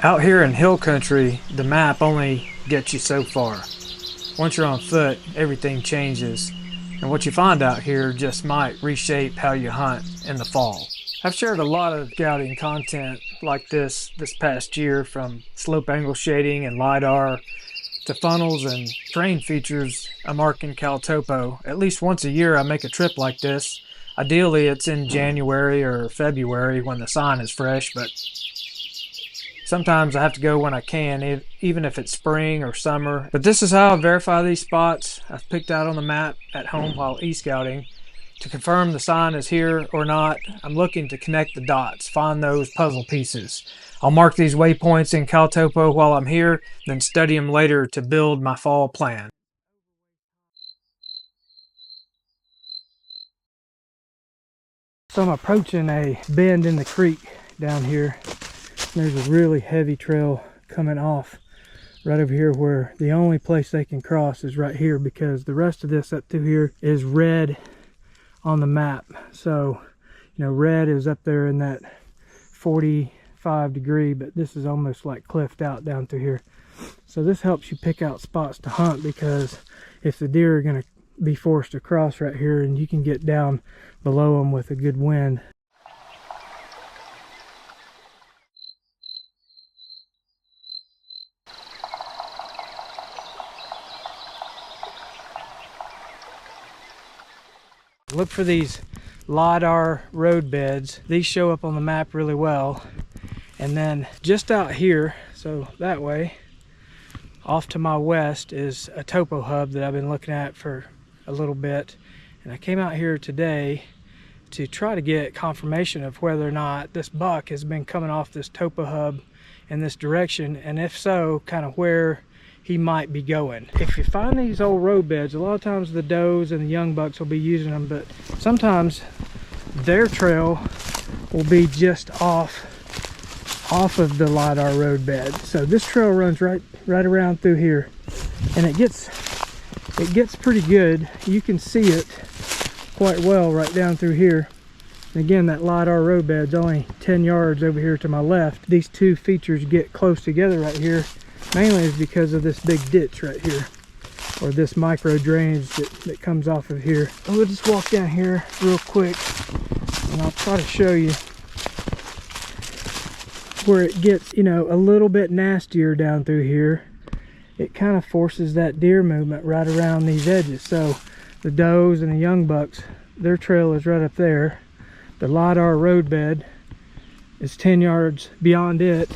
Out here in hill country, the map only gets you so far. Once you're on foot, everything changes, and what you find out here just might reshape how you hunt in the fall. I've shared a lot of scouting content like this past year, from slope angle shading and LiDAR to funnels and terrain features I'm marking CalTopo. At least once a year I make a trip like this. Ideally it's in January or February when the sign is fresh, but sometimes I have to go when I can, even if it's spring or summer. But this is how I verify these spots I've picked out on the map at home while e-scouting. To confirm the sign is here or not, I'm looking to connect the dots, find those puzzle pieces. I'll mark these waypoints in CalTopo while I'm here, then study them later to build my fall plan. So I'm approaching a bend in the creek down here. There's a really heavy trail coming off right over here, where the only place they can cross is right here, because the rest of this up through here is red on the map. So, you know, red is up there in that 45 degree, but this is almost like cliffed out down through here. So this helps you pick out spots to hunt, because if the deer are going to be forced to cross right here, and you can get down below them with a good wind. Look for these LiDAR road beds. These show up on the map really well. And then just out here, so that way, off to my west is a topo hub that I've been looking at for a little bit. And I came out here today to try to get confirmation of whether or not this buck has been coming off this topo hub in this direction, and if so, kind of where he might be going. If you find these old road beds, a lot of times the does and the young bucks will be using them, but sometimes their trail will be just off of the LiDAR road bed. So this trail runs right around through here, and it gets pretty good. You can see it quite well right down through here. And again, that LiDAR road bed's only 10 yards over here to my left. These two features get close together right here, mainly is because of this big ditch right here, or this micro drainage that comes off of here. We'll just walk down here real quick, and I'll try to show you where it gets, you know, a little bit nastier down through here. It kind of forces that deer movement right around these edges. So the does and the young bucks, their trail is right up there. The LiDAR road bed is 10 yards beyond it.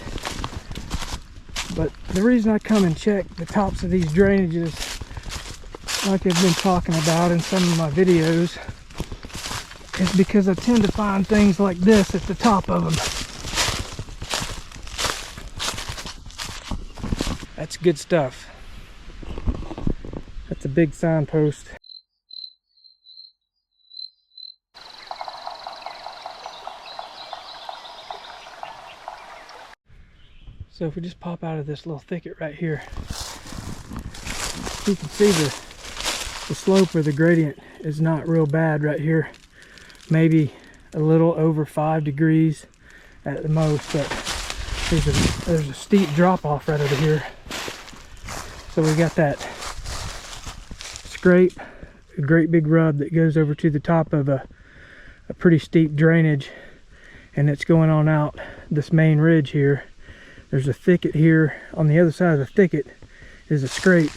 But the reason I come and check the tops of these drainages, like I've been talking about in some of my videos, is because I tend to find things like this at the top of them. That's good stuff. That's a big signpost. So if we just pop out of this little thicket right here, you can see the slope or the gradient is not real bad right here. Maybe a little over 5 degrees at the most, but there's a steep drop off right over here. So we got that scrape, a great big rub that goes over to the top of a pretty steep drainage, and it's going on out this main ridge here. There's a thicket here. On the other side of the thicket is a scrape.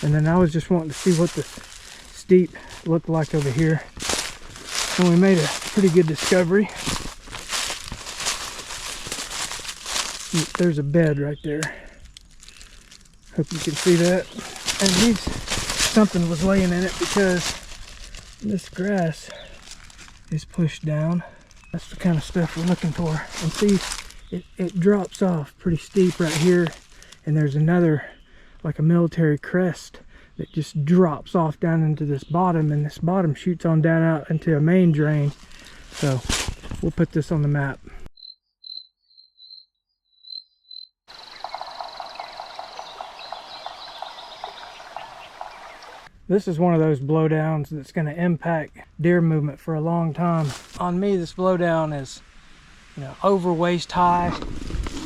And then I was just wanting to see what the steep looked like over here. And we made a pretty good discovery. There's a bed right there. Hope you can see that. And something was laying in it, because this grass is pushed down. That's the kind of stuff we're looking for. And see, it drops off pretty steep right here, and there's another, like a military crest, that just drops off down into this bottom, and this bottom shoots on down out into a main drain. So we'll put this on the map. This is one of those blowdowns that's going to impact deer movement for a long time. On me, this blowdown is, you know, over waist high,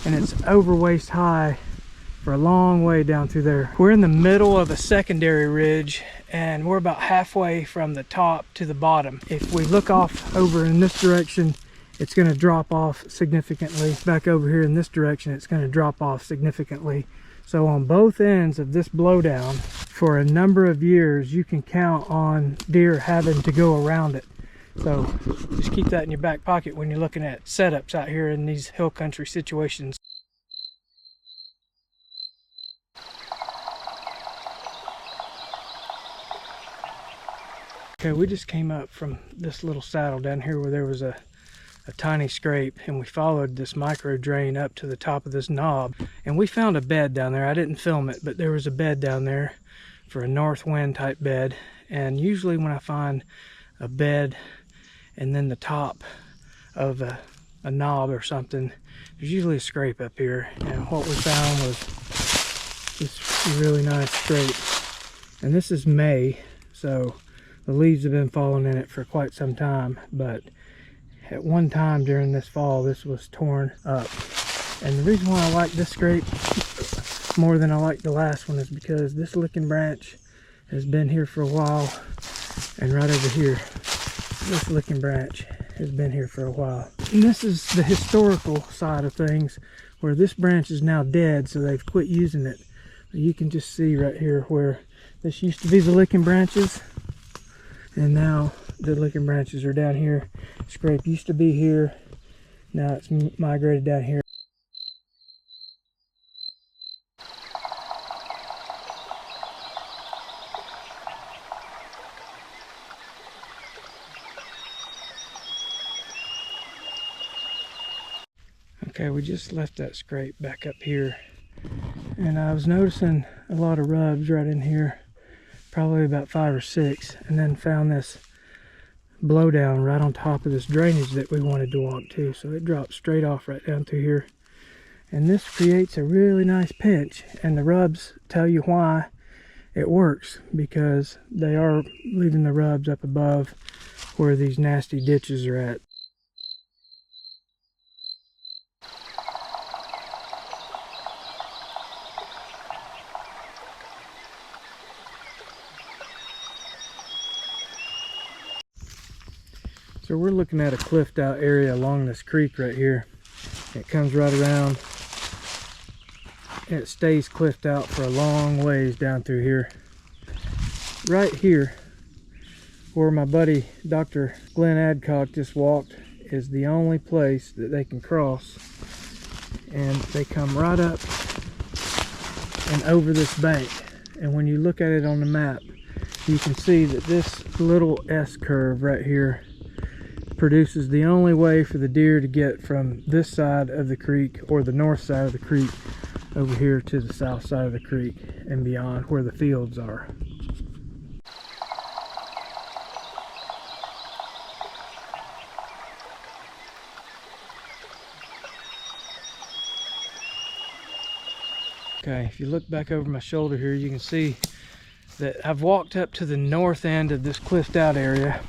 and it's over waist high for a long way down through there. We're in the middle of a secondary ridge, and we're about halfway from the top to the bottom. If we look off over in this direction, it's going to drop off significantly. Back over here in this direction, it's going to drop off significantly. So on both ends of this blowdown, for a number of years, you can count on deer having to go around it. So just keep that in your back pocket when you're looking at setups out here in these hill country situations. Okay, we just came up from this little saddle down here where there was a tiny scrape, and we followed this micro drain up to the top of this knob, and we found a bed down there. I didn't film it, but there was a bed down there for a north wind type bed. And usually when I find a bed and then the top of a knob or something, there's usually a scrape up here, and what we found was this really nice scrape. And this is May, so the leaves have been falling in it for quite some time, but at one time during this fall, this was torn up. And the reason why I like this scrape more than I like the last one is because this licking branch has been here for a while, and right over here, this licking branch has been here for a while. And this is the historical side of things, where this branch is now dead, so they've quit using it. But you can just see right here where this used to be the licking branches, and now the licking branches are down here. Scrape used to be here, now it's migrated down here. Okay, we just left that scrape back up here, and I was noticing a lot of rubs right in here, probably about 5 or 6, and then found this blowdown right on top of this drainage that we wanted to walk to. So it drops straight off right down through here, and this creates a really nice pinch, and the rubs tell you why it works, because they are leaving the rubs up above where these nasty ditches are at. So we're looking at a cliffed out area along this creek right here. It comes right around and it stays cliffed out for a long ways down through here. Right here, where my buddy Dr. Glenn Adcock just walked, is the only place that they can cross, and they come right up and over this bank. And when you look at it on the map, you can see that this little S curve right here produces the only way for the deer to get from this side of the creek, or the north side of the creek, over here to the south side of the creek and beyond where the fields are. Okay, if you look back over my shoulder here, you can see that I've walked up to the north end of this cliffed out area.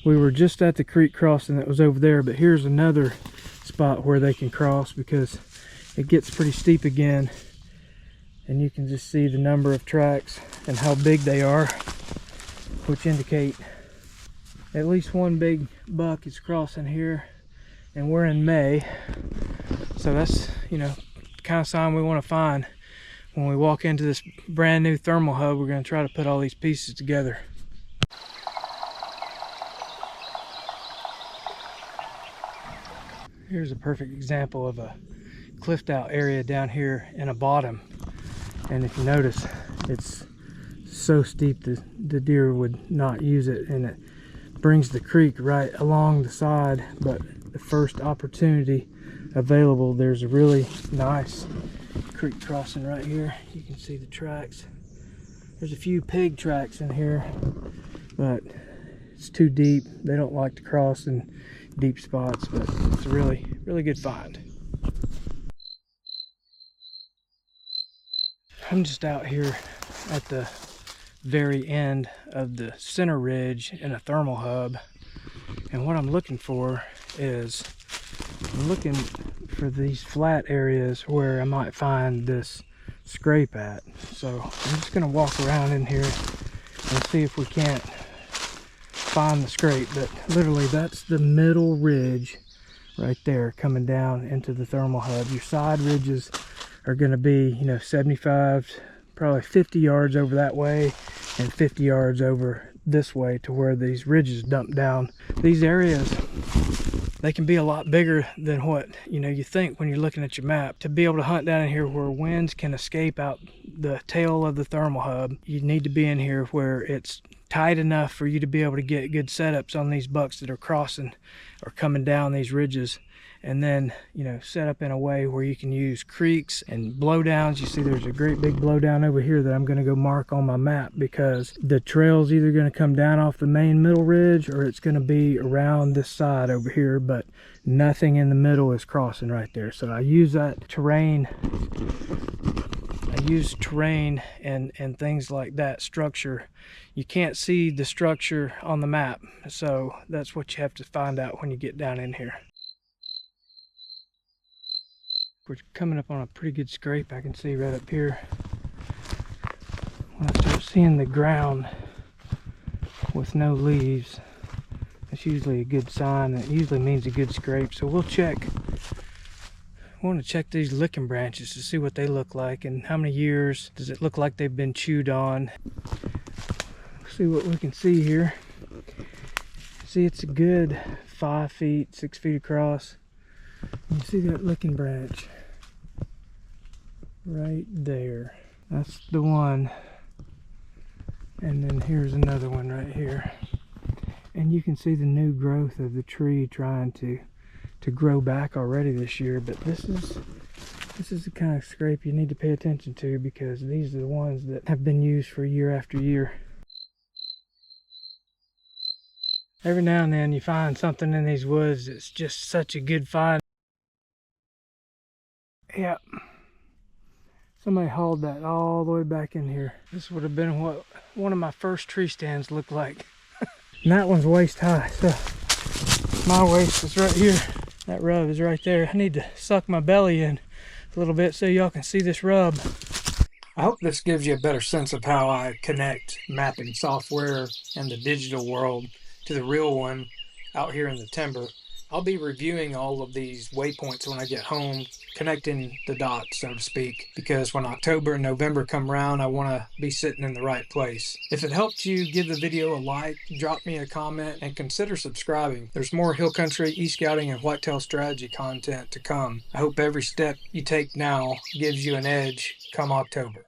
We were just at the creek crossing that was over there, but here's another spot where they can cross, because it gets pretty steep again, and you can just see the number of tracks and how big they are, which indicate at least one big buck is crossing here, and we're in May, so that's, you know, the kind of sign we want to find when we walk into this brand new thermal hub. We're going to try to put all these pieces together. Here's a perfect example of a cliffed out area down here in a bottom, and if you notice, it's so steep that the deer would not use it, and it brings the creek right along the side. But the first opportunity available, there's a really nice creek crossing right here. You can see the tracks. There's a few pig tracks in here, but it's too deep. They don't like to cross in deep spots, but it's a really good find. I'm just out here at the very end of the center ridge in a thermal hub, and what I'm looking for is, I'm looking for these flat areas where I might find this scrape at. So I'm just gonna walk around in here and see if we can't find the scrape. But literally that's the middle ridge right there coming down into the thermal hub. Your side ridges are going to be, 75, probably 50 yards over that way and 50 yards over this way to where these ridges dump down. These areas, they can be a lot bigger than what you think when you're looking at your map. To be able to hunt down in here where winds can escape out the tail of the thermal hub, you need to be in here where it's tight enough for you to be able to get good setups on these bucks that are crossing or coming down these ridges. And then set up in a way where you can use creeks and blowdowns. You see there's a great big blowdown over here that I'm going to go mark on my map, because the trail's either going to come down off the main middle ridge or it's going to be around this side over here, but nothing in the middle is crossing right there. So I use that terrain. I use terrain and things like that, structure. You can't see the structure on the map, so that's what you have to find out when you get down in here. We're coming up on a pretty good scrape. I can see right up here. When I start seeing the ground with no leaves, that's usually a good sign. It usually means a good scrape. So we'll check. I want to check these licking branches to see what they look like and how many years does it look like they've been chewed on. See what we can see here. See, it's a good 5 feet, 6 feet across. You see that licking branch right there. That's the one. And then here's another one right here. And you can see the new growth of the tree trying to grow back already this year. But this is the kind of scrape you need to pay attention to, because these are the ones that have been used for year after year. Every now and then you find something in these woods that's just such a good find. Yep. Somebody hauled that all the way back in here. This would have been what one of my first tree stands looked like. And that one's waist high, so my waist is right here. That rub is right there. I need to suck my belly in a little bit so y'all can see this rub. I hope this gives you a better sense of how I connect mapping software and the digital world to the real one out here in the timber. I'll be reviewing all of these waypoints when I get home, connecting the dots, so to speak, because when October and November come around, I want to be sitting in the right place. If it helped you, give the video a like, drop me a comment, and consider subscribing. There's more hill country, e-scouting, and whitetail strategy content to come. I hope every step you take now gives you an edge come October.